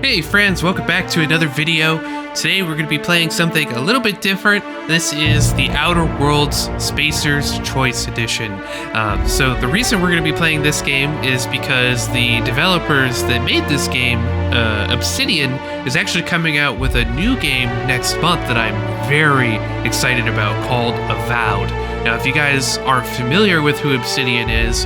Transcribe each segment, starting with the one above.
Hey friends, welcome back to another video. Today we're going to be playing something a little bit different. This is the Outer Worlds Spacer's Choice Edition. So the reason we're going to be playing this game is because the developers that made this game, Obsidian, is actually coming out with a new game next month that I'm very excited about called Avowed. Now if you guys aren't familiar with who Obsidian is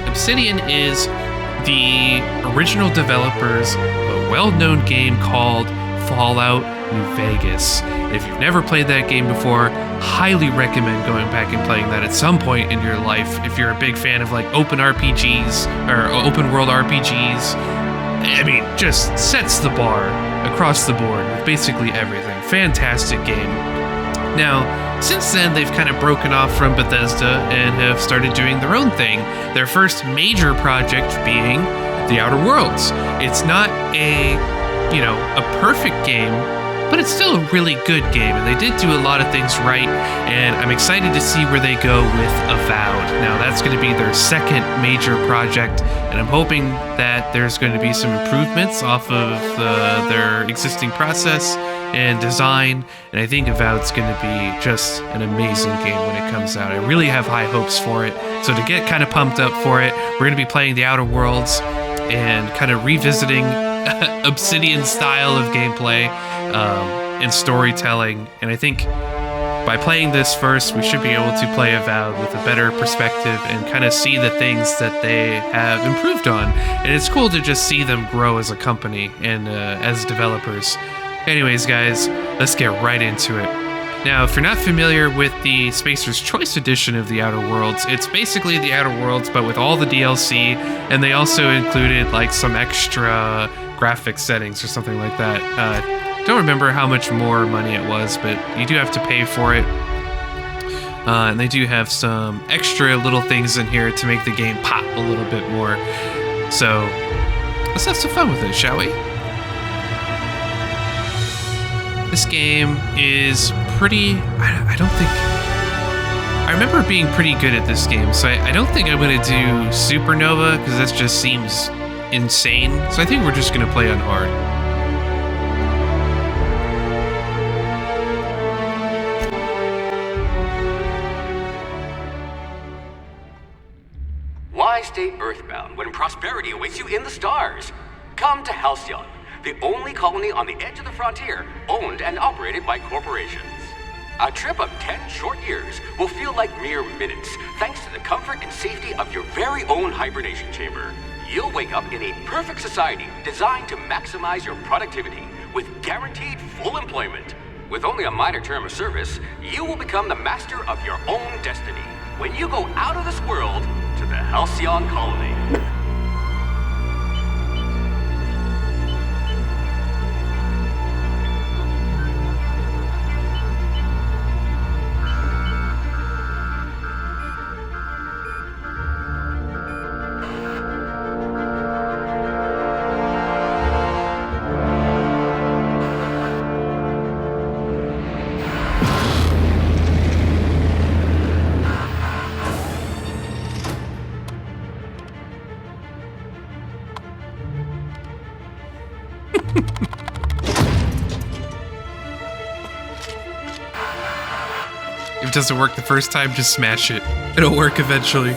the original developers of a well-known game called Fallout New Vegas. If you've never played that game before, highly recommend going back and playing that at some point in your life. If you're a big fan of like open RPGs or open world RPGs, I mean, just sets the bar across the board with basically everything. Fantastic game. Now, since then, they've kind of broken off from Bethesda and have started doing their own thing. Their first major project being The Outer Worlds. It's not a perfect game, but it's still a really good game, and they did do a lot of things right, and I'm excited to see where they go with Avowed. Now, that's going to be their second major project, and I'm hoping that there's going to be some improvements off of their existing process and design, and I think Avowed's going to be just an amazing game when it comes out. I really have high hopes for it, so to get kind of pumped up for it, we're going to be playing The Outer Worlds and kind of revisiting Obsidian style of gameplay and storytelling, and I think by playing this first, we should be able to play Avowed with a better perspective and kind of see the things that they have improved on, and it's cool to just see them grow as a company and as developers. Anyways, guys, let's get right into it. Now, if you're not familiar with the Spacer's Choice Edition of The Outer Worlds, it's basically The Outer Worlds, but with all the DLC, and they also included like some extra graphics settings or something like that. Don't remember how much more money it was, but you do have to pay for it. And they do have some extra little things in here to make the game pop a little bit more. So, let's have some fun with it, shall we? This game is pretty, I remember being pretty good at this game, so I don't think I'm going to do Supernova, because that just seems insane, so I think we're just going to play on hard. Why stay earthbound when prosperity awaits you in the stars? Come to Halcyon, the only colony on the edge of the frontier, owned and operated by corporations. A trip of 10 short years will feel like mere minutes, thanks to the comfort and safety of your very own hibernation chamber. You'll wake up in a perfect society designed to maximize your productivity with guaranteed full employment. With only a minor term of service, you will become the master of your own destiny when you go out of this world to the Halcyon colony. If it doesn't work the first time, just smash it. It'll work eventually.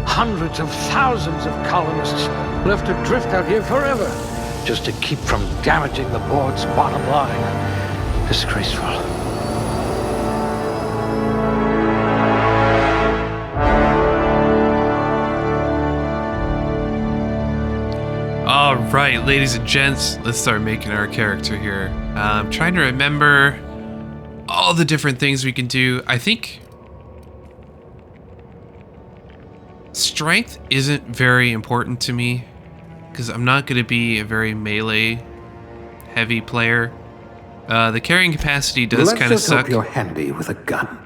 Hundreds of thousands of colonists left to drift out here forever, just to keep from damaging the board's bottom line. Disgraceful. Alright, ladies and gents, let's start making our character here. I'm trying to remember all the different things we can do. I think strength isn't very important to me, because I'm not going to be a very melee heavy player. The carrying capacity does kind of suck. Let's just hope you're handy with a gun.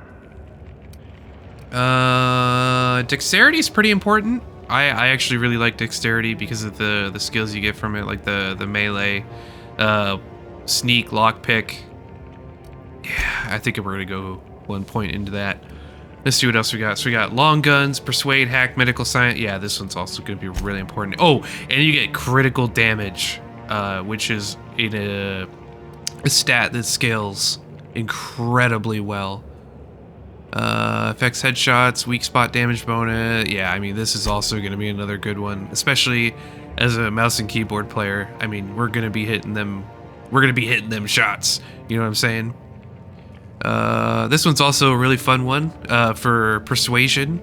Dexterity is pretty important. I actually really like dexterity because of the skills you get from it, like the melee, sneak, lockpick. Yeah, I think we're gonna go 1 point into that. Let's see what else we got. So we got long guns, persuade, hack, medical science. Yeah, this one's also gonna be really important. Oh, and you get critical damage, which is in a stat that scales incredibly well. Affects headshots, weak spot damage bonus. Yeah, I mean, this is also going to be another good one, especially as a mouse and keyboard player. I mean, we're going to be hitting them. We're going to be hitting them shots. You know what I'm saying? This one's also a really fun one for persuasion.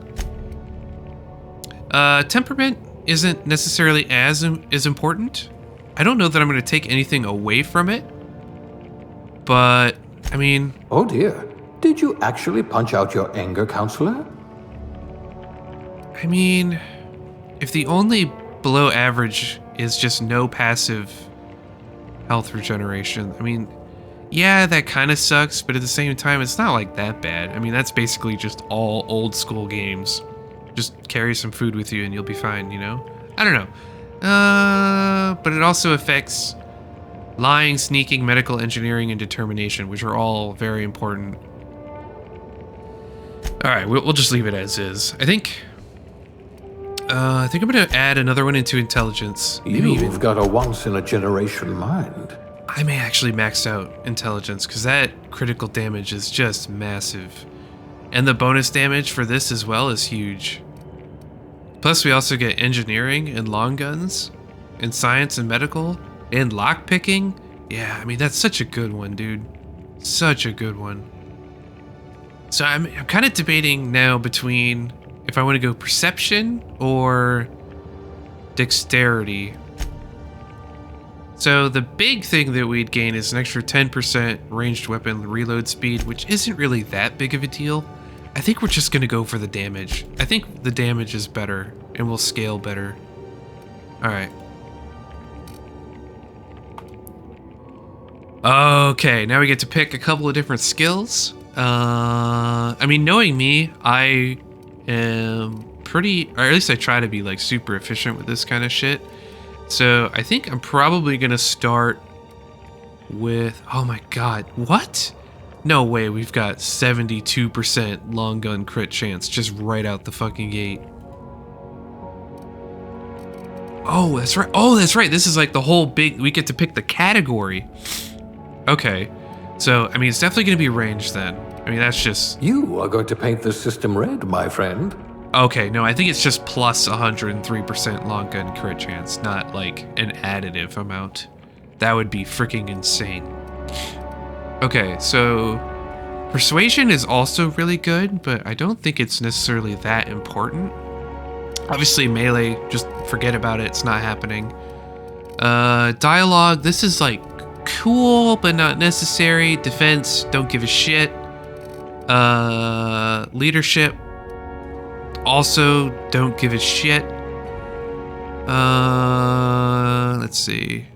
Temperament isn't necessarily as important. I don't know that I'm going to take anything away from it, but I mean... Oh dear. Did you actually punch out your anger, counselor? I mean, if the only below average is just no passive health regeneration, I mean, yeah, that kind of sucks, but at the same time, it's not like that bad. I mean, that's basically just all old school games. Just carry some food with you and you'll be fine, you know? I don't know. But it also affects lying, sneaking, medical, engineering, and determination, which are all very important. All right, we'll just leave it as is. I think I'm gonna add another one into intelligence. You've got a once-in-a-generation mind. I may actually max out intelligence because that critical damage is just massive. And the bonus damage for this as well is huge. Plus we also get engineering and long guns, and science and medical, and lockpicking. Yeah, I mean, that's such a good one, dude. Such a good one. So I'm kind of debating now between if I want to go perception or dexterity. So the big thing that we'd gain is an extra 10% ranged weapon reload speed, which isn't really that big of a deal. I think we're just going to go for the damage. I think the damage is better and will scale better. All right. Okay, now we get to pick a couple of different skills. I mean, knowing me, I am pretty, or at least I try to be like super efficient with this kind of shit. So I think I'm probably gonna start with, oh my god, what? No way, we've got 72% long gun crit chance just right out the fucking gate. Oh, that's right. Oh, that's right. This is like the whole big, we get to pick the category. Okay. So, I mean, it's definitely going to be ranged then. I mean, that's just... You are going to paint the system red, my friend. Okay, no, I think it's just plus 103% long gun crit chance, not like an additive amount. That would be freaking insane. Okay, so persuasion is also really good, but I don't think it's necessarily that important. Obviously, melee, just forget about it. It's not happening. Dialogue, this is like cool, but not necessary. Defense, don't give a shit. Leadership, also don't give a shit. Let's see.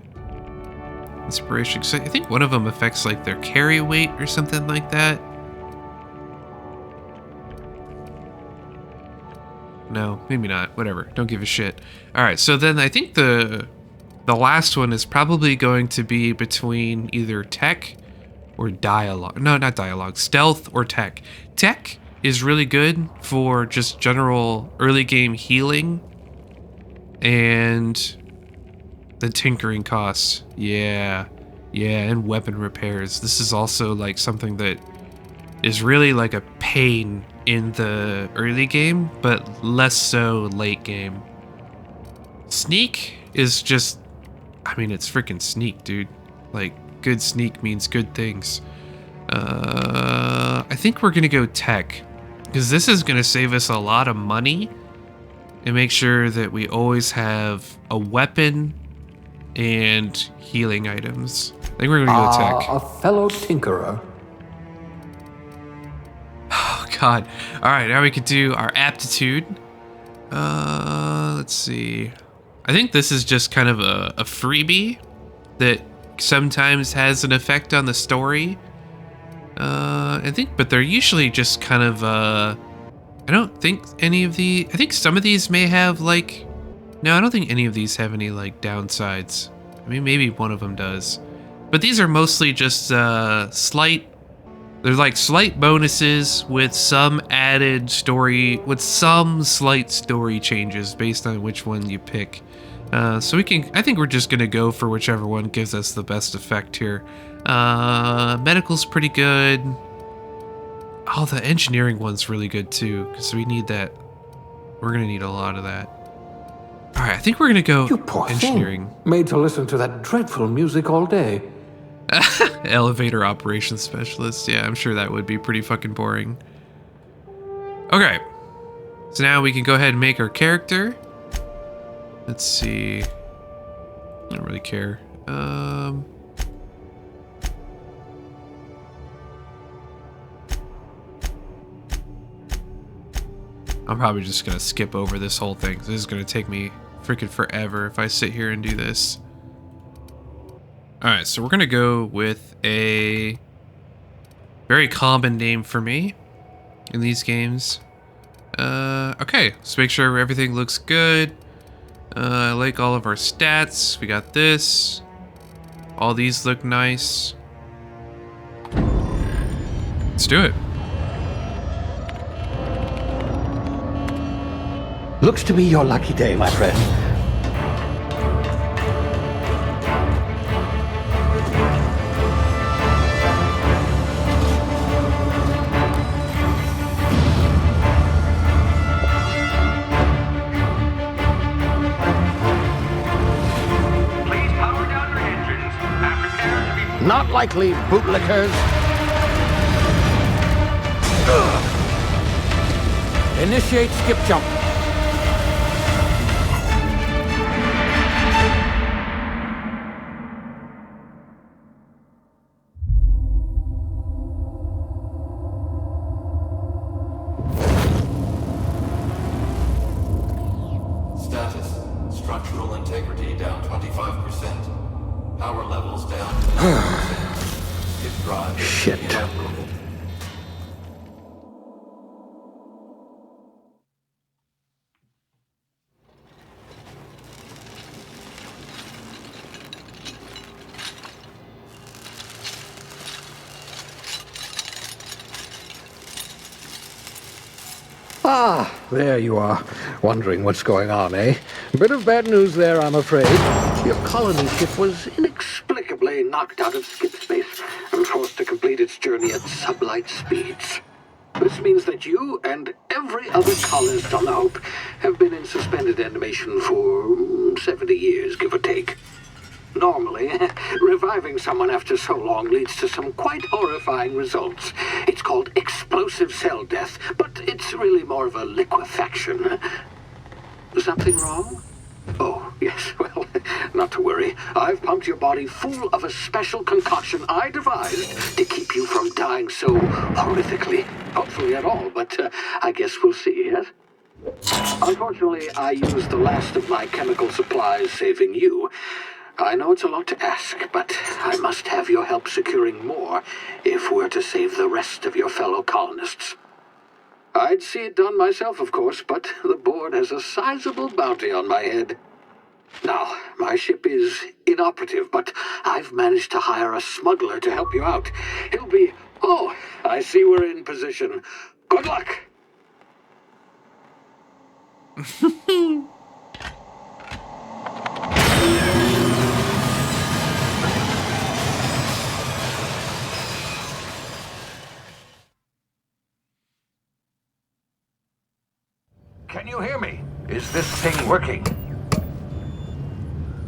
Inspiration, 'cause I think one of them affects like their carry weight or something like that. No, maybe not. Whatever. Don't give a shit. All right, so then I think the last one is probably going to be between either tech or dialogue. No, not dialogue. Stealth or tech. Tech is really good for just general early game healing and the tinkering costs. Yeah, and weapon repairs. This is also like something that is really like a pain in the early game, but less so late game. Sneak is just, I mean, it's freaking sneak, dude. Like, good sneak means good things. I think we're gonna go tech, because this is gonna save us a lot of money and make sure that we always have a weapon and healing items. I think we're gonna go tech. A fellow tinkerer. Oh god. All right, now we could do our aptitude. Let's see. I think this is just kind of a freebie that sometimes has an effect on the story. I think, but they're usually just kind of, I I don't think any of the... I think some of these may have, like... No, I don't think any of these have any, like, downsides. I mean, maybe one of them does. But these are mostly just slight... They're like slight bonuses with some added story... With some slight story changes based on which one you pick. So we can... I think we're just going to go for whichever one gives us the best effect here. Medical's pretty good. Oh, the engineering one's really good too, because we need that. We're going to need a lot of that. All right, I think we're going to go You poor engineering. thing. Made to listen to that dreadful music all day. Elevator operations specialist. Yeah, I'm sure that would be pretty fucking boring. Okay. So now we can go ahead and make our character. Let's see. I don't really care. I'm probably just gonna skip over this whole thing. This is gonna take me freaking forever if I sit here and do this. Alright, so we're gonna go with a very common name for me in these games. Okay, so make sure everything looks good. I like all of our stats. We got this. All these look nice. Let's do it. Looks to be your lucky day, my friend. Please power down your engines and prepare to be... Not likely, bootlickers. Initiate skip jump. Status. Structural integrity down 25%. Power levels down to 90%. Hit drive. Shit. Inoperable. Ah, there you are. Wondering what's going on, eh? Bit of bad news there, I'm afraid. Your colony ship was inexplicably knocked out of skip space and forced to complete its journey at sublight speeds. This means that you and every other colonist on the Hope have been in suspended animation for 70 years, give or take. Normally, reviving someone after so long leads to some quite horrifying results. It's called explosive cell death, but it's really more of a liquefaction. Something wrong? Oh, yes, well, not to worry. I've pumped your body full of a special concoction I devised to keep you from dying so horrifically. Hopefully at all, but I guess we'll see, yes? Unfortunately, I used the last of my chemical supplies saving you. I know it's a lot to ask, but I must have your help securing more if we're to save the rest of your fellow colonists. I'd see it done myself, of course, but the board has a sizable bounty on my head. Now, my ship is inoperative, but I've managed to hire a smuggler to help you out. He'll be... Oh, I see we're in position. Good luck! Can you hear me? Is this thing working?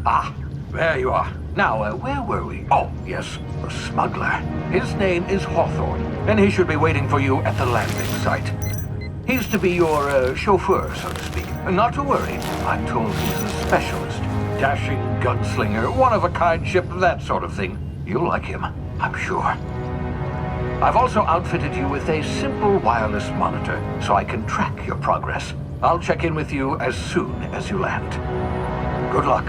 Ah, there you are. Now, where were we? Oh, yes, the smuggler. His name is Hawthorne, and he should be waiting for you at the landing site. He's to be your chauffeur, so to speak. Not to worry, I'm told he's a specialist. Dashing gunslinger, one-of-a-kind ship, that sort of thing. You'll like him, I'm sure. I've also outfitted you with a simple wireless monitor, so I can track your progress. I'll check in with you as soon as you land. Good luck.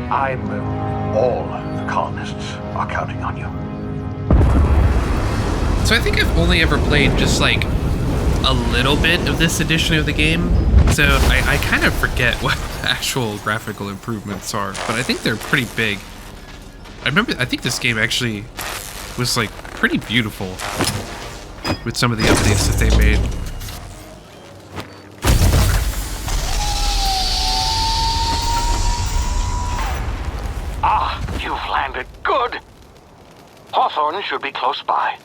All the colonists are counting on you. So I think I've only ever played just like a little bit of this edition of the game, so I kind of forget what actual graphical improvements are, but I think they're pretty big. I think this game actually was like pretty beautiful with some of the updates that they made. Ah, you've landed. Good. Hawthorne should be close by.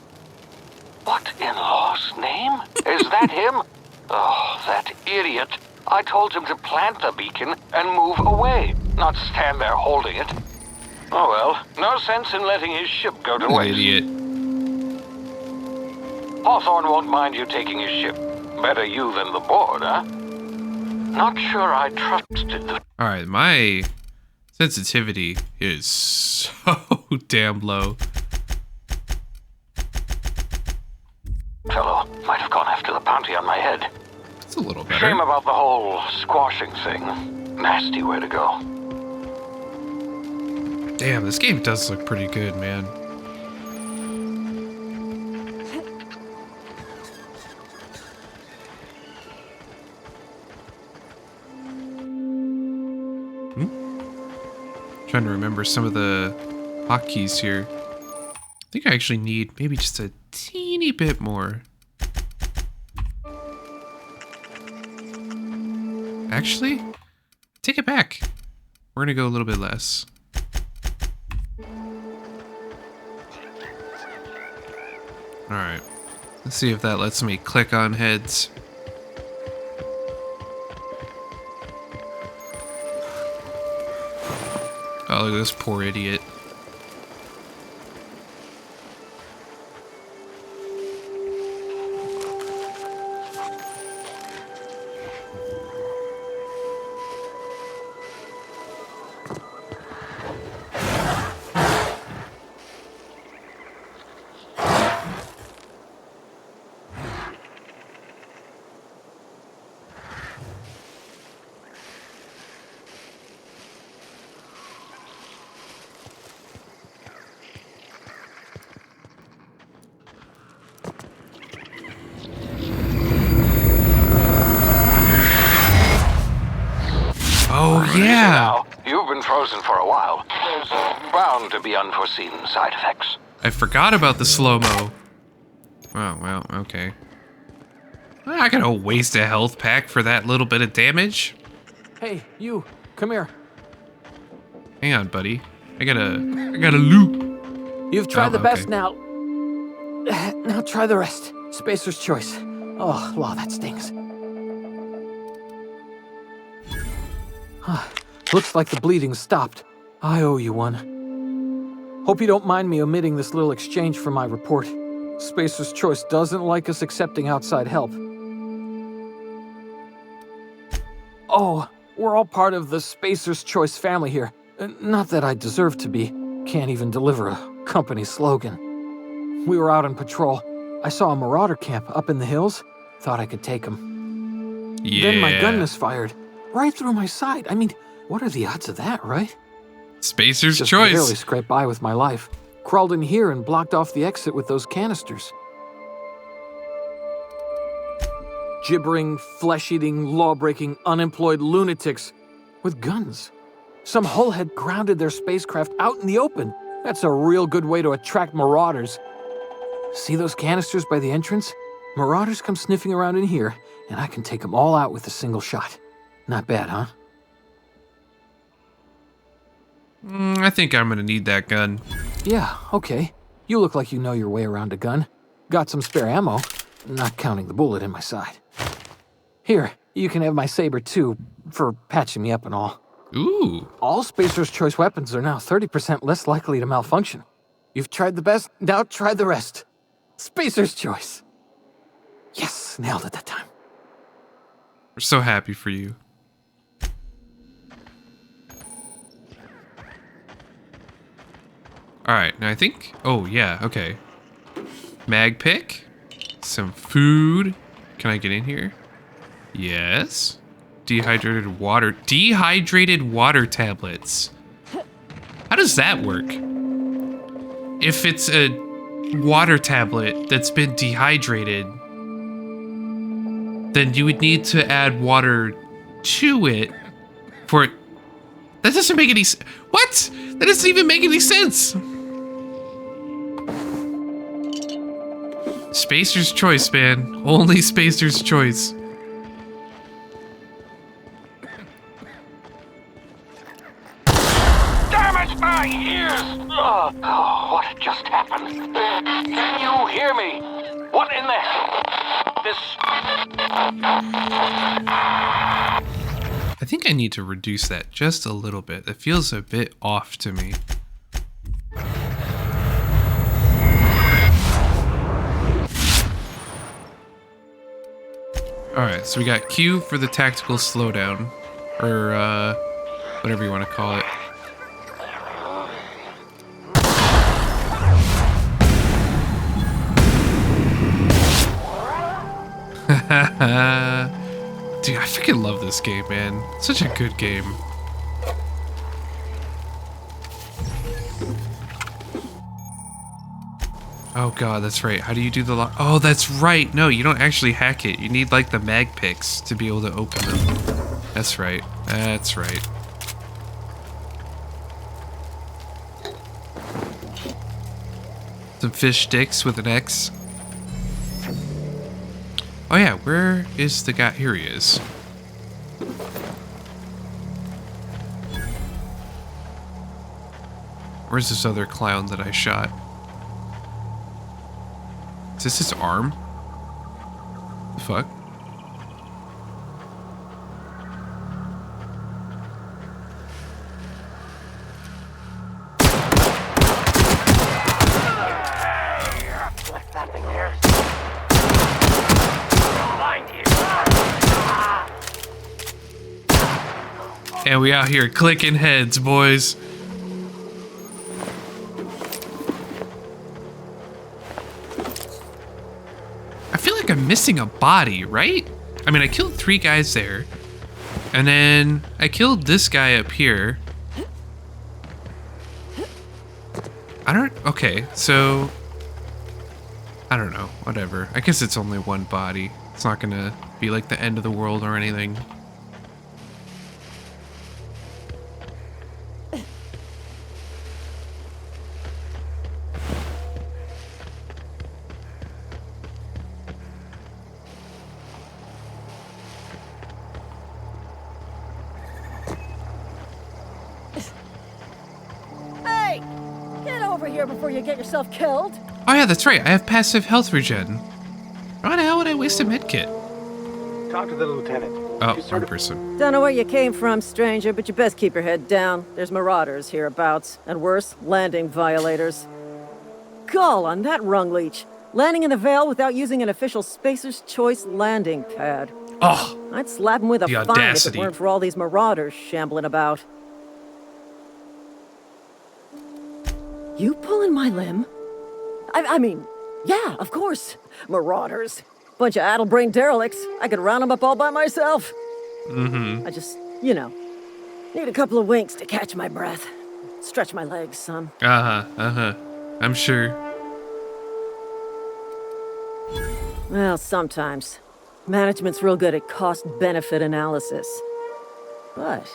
What in law's name? Is that him? Oh, that idiot. I told him to plant the beacon and move away, not stand there holding it. Oh well, no sense in letting his ship go to waste. Idiot. Hawthorne won't mind you taking his ship. Better you than the board, huh? Not sure I trusted the... Alright, my sensitivity is so damn low. Fellow might have gone after the bounty on my head. It's a little better. Shame about the whole squashing thing. Nasty way to go. Damn, this game does look pretty good, man. Trying to remember some of the hotkeys here. I think I actually need maybe just a teeny bit more. Actually, take it back. We're gonna go a little bit less. Alright, let's see if that lets me click on heads. Oh, look at this poor idiot. Oh, yeah. Now, you've been frozen for a while. There's bound to be unforeseen side effects. I forgot about the slow-mo. Oh, well, okay. I'm not gonna waste a health pack for that little bit of damage. Hey, you, come here. Hang on, buddy. I gotta loot. You've tried the best okay. now. Now try the rest. Spacer's choice. Oh, law, that stings. Looks like the bleeding stopped. I owe you one. Hope you don't mind me omitting this little exchange from my report. Spacer's Choice doesn't like us accepting outside help. Oh, we're all part of the Spacer's Choice family here. Not that I deserve to be. Can't even deliver a company slogan. We were out on patrol. I saw a marauder camp up in the hills. Thought I could take them. Yeah. Then my gun misfired. Right through my side. I mean, what are the odds of that, right? Spacer's Just barely choice. scraped by with my life. Crawled in here and blocked off the exit with those canisters. Gibbering, flesh-eating, law-breaking, unemployed lunatics with guns. Some hullhead grounded their spacecraft out in the open. That's a real good way to attract marauders. See those canisters by the entrance? Marauders come sniffing around in here, and I can take them all out with a single shot. Not bad, huh? I think I'm gonna need that gun. Yeah, okay. You look like you know your way around a gun. Got some spare ammo, not counting the bullet in my side. Here, you can have my saber too, for patching me up and all. Ooh. All Spacer's Choice weapons are now 30% less likely to malfunction. You've tried the best, now try the rest. Spacer's Choice. Yes, nailed it that time. We're so happy for you. Alright, now I think... Oh, yeah, okay. Mag pick. Some food. Can I get in here? Yes. Dehydrated water. Dehydrated water tablets. How does that work? If it's a water tablet that's been dehydrated, then you would need to add water to it for it. That doesn't make any sense. What? That doesn't even make any sense. Spacer's choice, man. Only Spacer's choice. Damage my ears! Oh, what just happened? Can you hear me? What in the hell? I think I need to reduce that just a little bit. It feels a bit off to me. Alright, so we got Q for the tactical slowdown. Or, whatever you want to call it. Dude, I freaking love this game, man. Such a good game. Oh god, that's right. How do you do the lock? Oh, that's right. No, you don't actually hack it. You need like the mag picks to be able to open them. That's right. That's right. Some fish sticks with an X. Oh yeah, where is the guy? Here he is. Where's this other clown that I shot? Is this his arm? The fuck? And we out here clicking heads, boys. I feel like I'm missing a body, right? I mean, I killed 3 guys there. And then I killed this guy up here. Okay, so I don't know, whatever. I guess it's only one body. It's not gonna be like the end of the world or anything. Hey! Get over here before you get yourself killed! Oh yeah, that's right. I have passive health regen. Why the hell would I waste a medkit? Talk to the lieutenant. Oh, wrong person. Don't know where you came from, stranger, but you best keep your head down. There's marauders hereabouts, and worse, landing violators. Gall on that rung leech. Landing in the Vale without using an official Spacer's Choice landing pad. Oh, I'd slap him with a the fine if audacity. it weren't for all these marauders shambling about. You pulling my limb? I mean, yeah, of course. Marauders. Bunch of addle-brained derelicts. I could round them up all by myself. I just, you know, need a couple of winks to catch my breath. Stretch my legs some. I'm sure. Well, sometimes. Management's real good at cost-benefit analysis. But,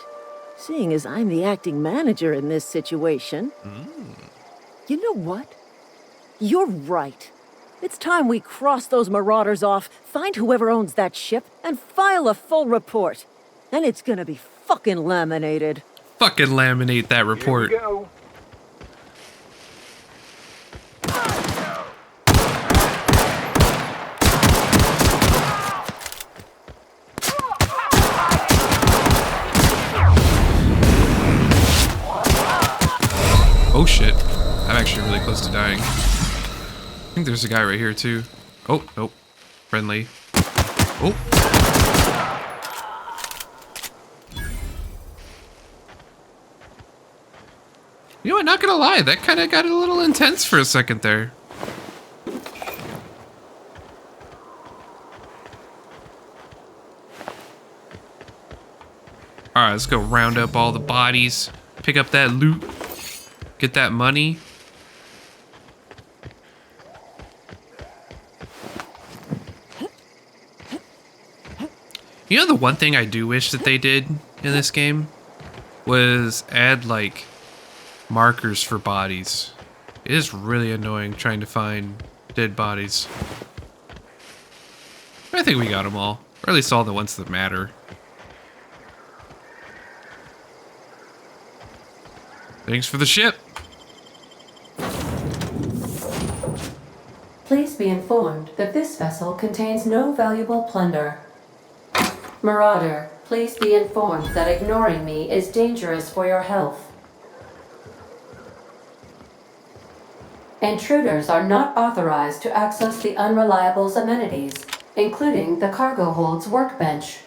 seeing as I'm the acting manager in this situation, you know what? You're right. It's time we cross those marauders off, find whoever owns that ship, and file a full report. And it's gonna be fucking laminated. Fucking laminate that report. Here we go. Oh shit. I'm actually really close to dying. I think there's a guy right here too. Oh, nope. Friendly. Oh. You know what, not gonna lie, that kind of got a little intense for a second there. Alright, let's go round up all the bodies, pick up that loot, get that money. You know, the one thing I do wish that they did in this game was add, like, markers for bodies. It is really annoying trying to find dead bodies. I think we got them all. Or at least all the ones that matter. Thanks for the ship. Please be informed that this vessel contains no valuable plunder. Marauder, please be informed that ignoring me is dangerous for your health. Intruders are not authorized to access the Unreliable's amenities, including the cargo hold's workbench.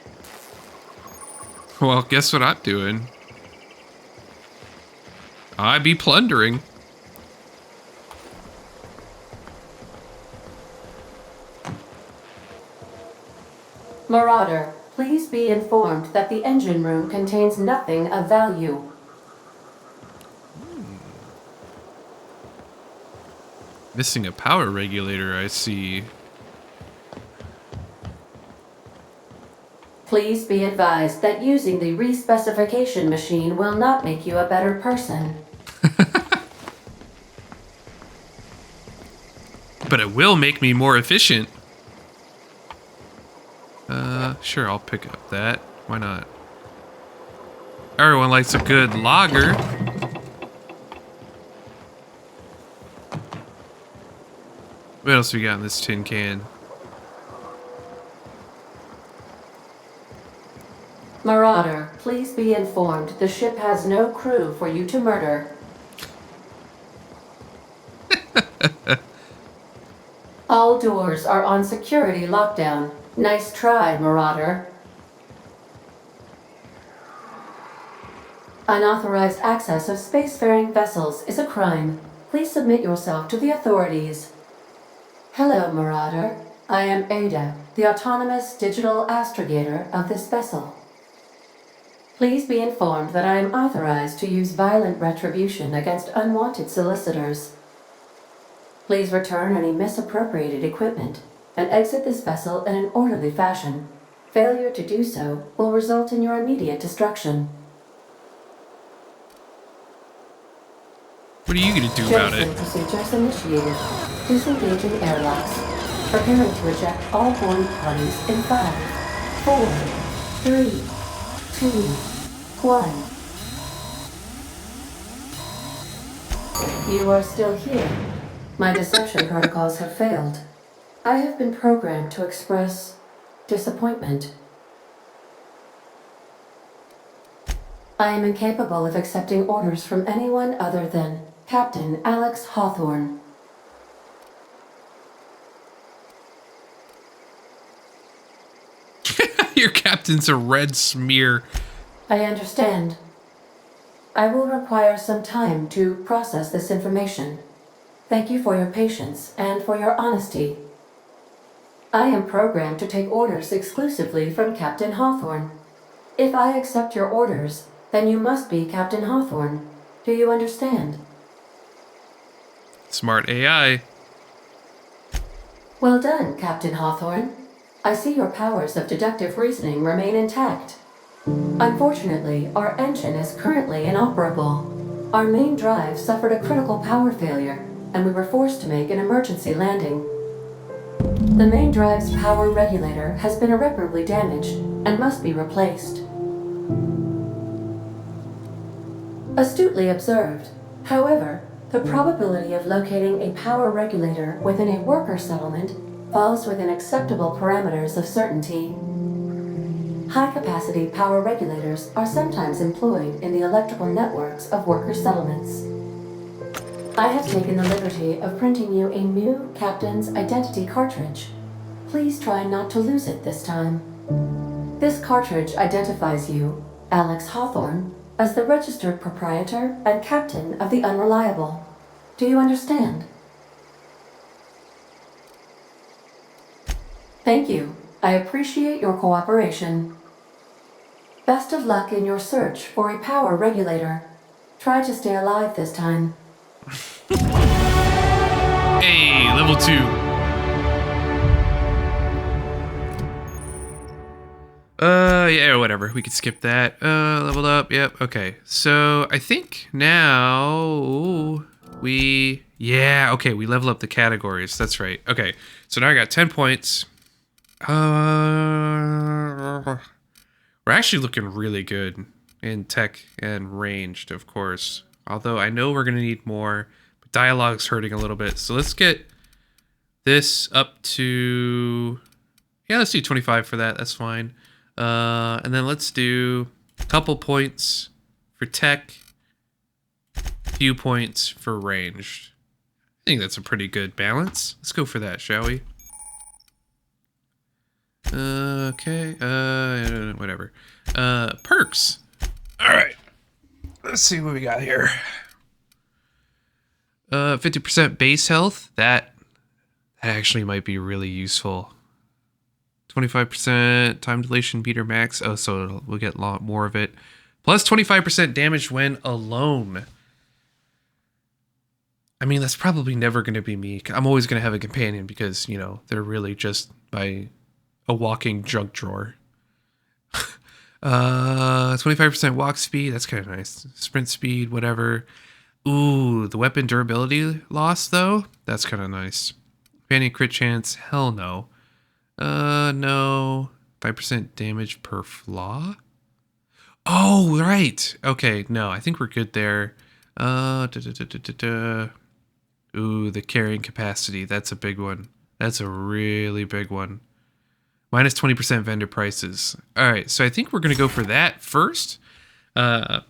Well, guess what I'm doing? I be plundering. Marauder, please be informed that the engine room contains nothing of value. Missing a power regulator, I see. Please be advised that using the respecification machine will not make you a better person. But it will make me more efficient. Sure, I'll pick up that. Why not? Everyone likes a good lager. What else we got in this tin can? Marauder, please be informed the ship has no crew for you to murder. All doors are on security lockdown. Nice try, Marauder. Unauthorized access of spacefaring vessels is a crime. Please submit yourself to the authorities. Hello, Marauder. I am Ada, the autonomous digital astrogator of this vessel. Please be informed that I am authorized to use violent retribution against unwanted solicitors. Please return any misappropriated equipment and exit this vessel in an orderly fashion. Failure to do so will result in your immediate destruction. What are you gonna do about it? Jettison procedures initiated. Disengaging airlocks. Preparing to eject all boarding parties in 5, 4, 3, 2, 1. You are still here. My deception protocols have failed. I have been programmed to express disappointment. I am incapable of accepting orders from anyone other than Captain Alex Hawthorne. Your captain's a red smear. I understand. I will require some time to process this information. Thank you for your patience and for your honesty. I am programmed to take orders exclusively from Captain Hawthorne. If I accept your orders, then you must be Captain Hawthorne. Do you understand? Smart AI. Well done, Captain Hawthorne. I see your powers of deductive reasoning remain intact. Unfortunately, our engine is currently inoperable. Our main drive suffered a critical power failure, and we were forced to make an emergency landing. The main drive's power regulator has been irreparably damaged and must be replaced. Astutely observed. However, the probability of locating a power regulator within a worker settlement falls within acceptable parameters of certainty. High-capacity power regulators are sometimes employed in the electrical networks of worker settlements. I have taken the liberty of printing you a new Captain's Identity cartridge. Please try not to lose it this time. This cartridge identifies you, Alex Hawthorne, as the registered proprietor and captain of the Unreliable. Do you understand? Thank you. I appreciate your cooperation. Best of luck in your search for a power regulator. Try to stay alive this time. Hey, level 2. whatever. We could skip that. Leveled up. Yep. Okay. So I think now okay, we level up the categories. That's right. Okay. So now I got 10 points. We're actually looking really good in tech and ranged, of course. Although I know we're going to need more, but dialogue's hurting a little bit. So let's get this up to, yeah, let's do 25 for that. That's fine. And then let's do a couple points for tech, few points for ranged. I think that's a pretty good balance. Let's go for that, shall we? Okay, whatever. Perks. All right. Let's see what we got here. 50% base health. That actually might be really useful. 25% time dilation meter max. Oh, so we'll get a lot more of it. Plus 25% damage when alone. I mean, that's probably never going to be me. I'm always going to have a companion because, you know, they're really just a walking junk drawer. 25% walk speed. That's kind of nice. Sprint speed, whatever. Ooh, the weapon durability loss, though. That's kind of nice. Companion crit chance. Hell no. No. 5% damage per flaw? Oh, right. Okay, no, I think we're good there. Ooh, the carrying capacity. That's a big one. That's a really big one. Minus 20% vendor prices. All right, so I think we're going to go for that first. I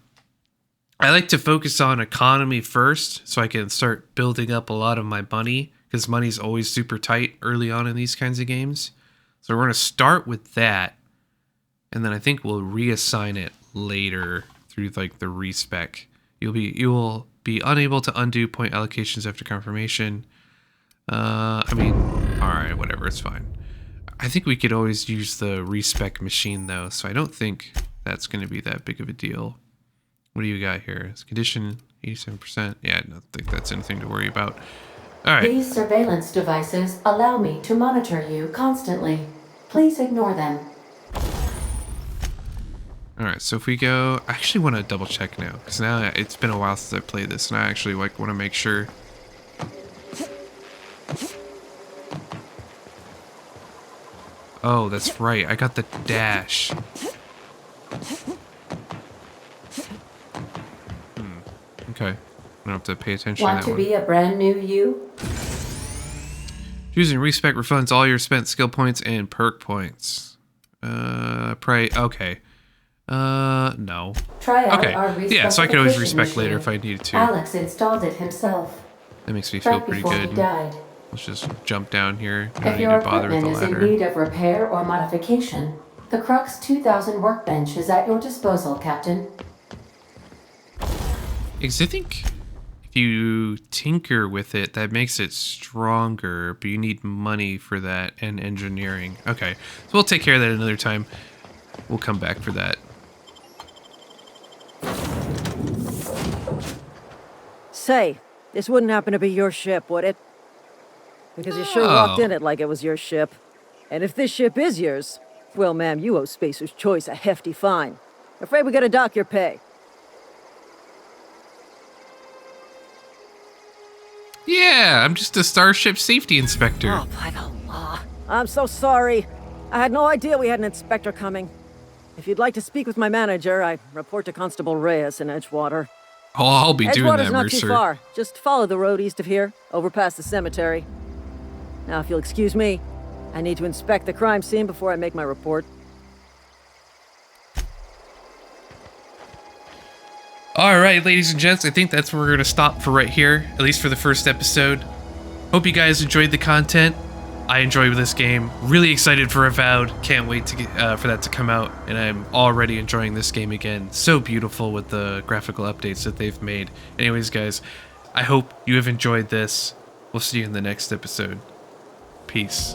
like to focus on economy first so I can start building up a lot of my money because money's always super tight early on in these kinds of games. So we're going to start with that, and then I think we'll reassign it later through like the respec. You will be unable to undo point allocations after confirmation. I mean, all right, whatever, it's fine. I think we could always use the respec machine though, so I don't think that's going to be that big of a deal. What do you got here? It's condition 87%. Yeah, I don't think that's anything to worry about. All right. These surveillance devices allow me to monitor you constantly. Please ignore them. All right, so if we go, I actually want to double check now because now it's been a while since I played this, and I actually want to make sure. Oh, that's right. I got the dash. Okay. I don't have to pay attention Want to that to be a brand new you? Choosing respec refunds all your spent skill points and perk points. Pray. Okay. No. Try out okay. our Yeah, so I could always respec machine. later if I needed to. Alex installed it himself. That makes me feel Right pretty before good. he died. Let's just jump down here. Don't If need your to bother with equipment the is in ladder. need of repair or modification, the Crux 2000 workbench is at your disposal, Captain. Because I think if you tinker with it, that makes it stronger, but you need money for that and engineering. Okay, so we'll take care of that another time. We'll come back for that. Say, this wouldn't happen to be your ship, would it? Because you sure walked in it like it was your ship. And if this ship is yours, well, ma'am, you owe Spacer's Choice a hefty fine. Afraid we gotta dock your pay. Yeah, I'm just a starship safety inspector. Oh, by the law. I'm so sorry. I had no idea we had an inspector coming. If you'd like to speak with my manager, I report to Constable Reyes in Edgewater. Oh, I'll be doing Edgewater's that, not Mercer. too far. Just follow the road east of here, over past the cemetery. Now, if you'll excuse me, I need to inspect the crime scene before I make my report. All right, ladies and gents, I think that's where we're going to stop for right here, at least for the first episode. Hope you guys enjoyed the content. I enjoyed this game. Really excited for Avowed. Can't wait to get, for that to come out, and I'm already enjoying this game again. So beautiful with the graphical updates that they've made. Anyways, guys, I hope you have enjoyed this. We'll see you in the next episode. Peace.